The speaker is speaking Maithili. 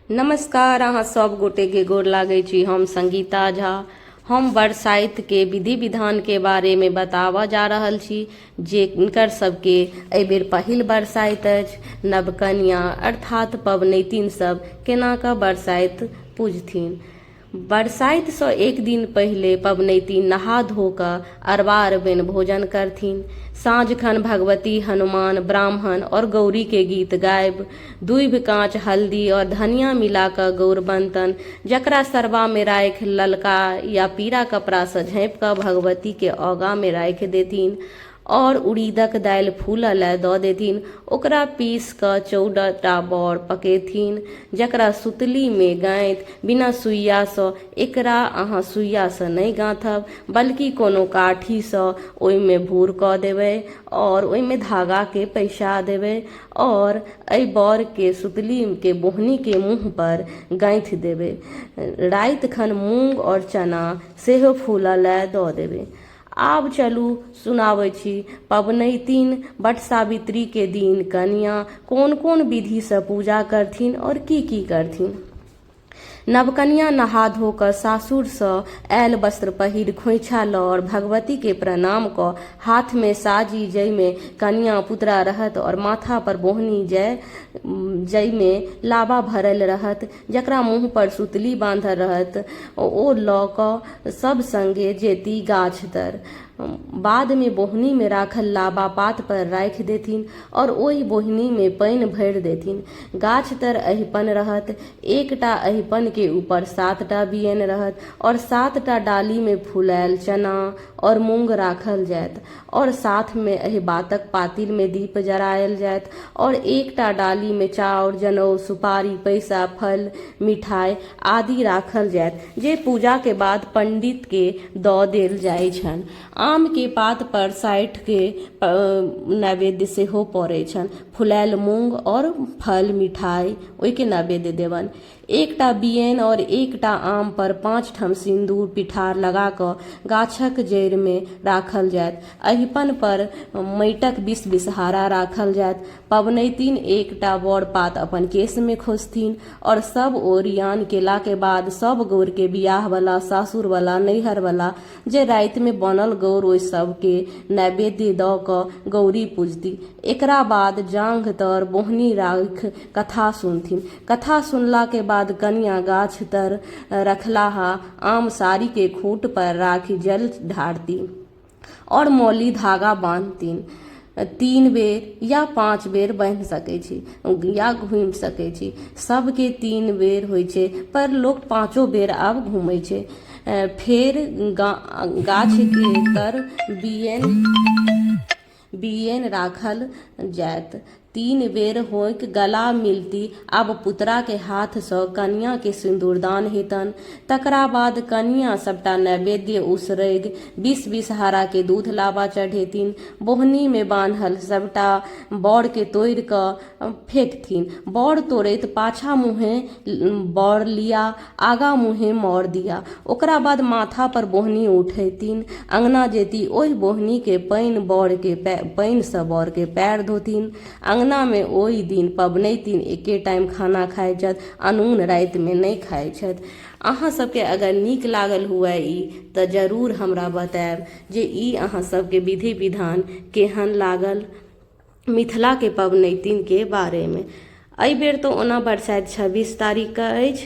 नमस्कार, अहाँ सब गोटे के गोर लागै छी। हम संगीता झा। हम बरसाइत के विधि विधान के बारे में बतावा जा रहल छी जे इनकर सबके एहि बेर पहिल बरसाइत अछि। नवकन्या अर्थात पबनैतिन सब केना कऽ बरसाइत पूजथिन। बरसाइत सँ एक दिन पहिले पबनैतिन नहा धो कऽ अरबा अरबैन भोजन करथिन। साँझ खन भगवती, हनुमान, ब्राह्मण और गौरी के गीत गायब दूइब, कांच, हल्दी और धनिया मिला कऽ गौर बनतन, जकरा सरबा में राखि ललका या पीरा कपड़ा सँ झाँपि कऽ भगवती के आगा में राखि देथिन और उड़ीदक दालि फूलऽ दऽ देथिन। ओकरा पीस कऽ 14टा बौर पकेथिन, जकरा सुतली में गाँथि बिना सुइया सँ। एकरा अहाँ सुइया सँ नहि गाँथब, बल्कि कोनो काठी सँ ओहिमे भूर कऽ देबै और ओहिमे धागा के पैसा देबै और एहि बौर के सुतली के बोहनी के मुँह पर गाँथि देबै। राति खन मूंग और चना सेहो फूलऽ दऽ देबै। आब चलू सुनाबै छी पबनैतिन वट सावित्री के दिन कन्या कोन कोन विधि सँ पूजा करथिन और की करथिन। नवकन्या नहा धो कऽ सासुर सँ आयल वस्त्र पहिर खोइछा लऽ और भगवती के प्रणाम कऽ हाथ में साजी जइमे कन्या पुतरा रहत और माथा पर बोहनी जइमे लाबा भरल रहत, जकरा मुँह पर सुतली बांधल रहत, ओ लऽ कऽ सब संगे जेती गाछ तर। बाद में बोहनी में राखल लाबा पात पर राखि देथिन और ओहि बोहनी में पानि भरि देथिन। गाछ तर अहिपन रहत, एकटा अहिपन के ऊपर 7टा बियन रहत और 7टा डाली में फुलायल चना और मूंग राखल जायत और साथ में एहि बातक पातिल में दीप जरायल जायत और एकटा डाली में चाउर, जनौ, सुपारी, पैसा, फल, मिठाई आदि राखल जायत, जे पूजा के बाद पंडित के दऽ देल जाइ छनि। आम के पात पर 60 के नैवेद्य सेहो पड़ै छनि। फुलायल मूंग और फल मिठाई ओहि के नैवेद्य देवन। एकटा बियन और एकटा आम पर 5 ठम सिंदूर पिठार लगा कऽ गाछक जड़ि में राखल जायत। अहिपन पर माटिक 20 बिसहारा राखल जायत। पबनैतिन एकटा बड़ पात अपन केश में खोसथिन और सब ओरियान केला के बाद सब गौर के बियाह वाला, सासुर वाला, नैहर वाला जे राति में बनल गौर ओहि सब के नैवेद्य दऽ कऽ गौरी पूजती। एकरा बाद जांघ तर बोहनी राखि कथा सुनथिन। कथा सुनला के बाद कन्या गाछ तर रखलाहा आम साड़ी के खूंट पर राखि जल ढारती और मौली धागा बांधतीन। 3 बेर या 5 बेर बांधि सकै छी या घूमि सकै छी। सबके 3 बेर होइ छै, पर लोग 5 बेर आब घूमै छै। फेर गाछ के तर बियन राखल जायत। 3 बेर होइक गला मिलती। आब पुतरा के हाथ सँ कन्या के सिंदूरदान हेतन। तकरा बाद कन्या सबटा नैवेद्य उसरैग 20 बिसहारा के दूध लाबा चढ़ेथिन। बोहनी में बान्हल सबटा बौर के तोड़ि कऽ फेंकथिन। बौर तोड़ैत पाछा मुँहे बौर लिया, आगा मुँहे मौर दिया। ओकरा बाद माथा पर बोहनी उठेथिन, अंगना जेती, ओहि बोहनी के पानि सँ बौर के पैर धोथिन। अंगना में ओहि दिन पबनैतिन एके टाइम खाना खाइ छथि, अनून राति में नहि खाइ छथि। अहाँ सबके अगर नीक लागल हुए ई तऽ जरूर हमरा बतायब जे ई अहाँ सबके विधि विधान केहन लागल मिथिला के पबनैतिन के बारे में। एहि बेर तो ओना बरसाइत 26 तारीख के अछि।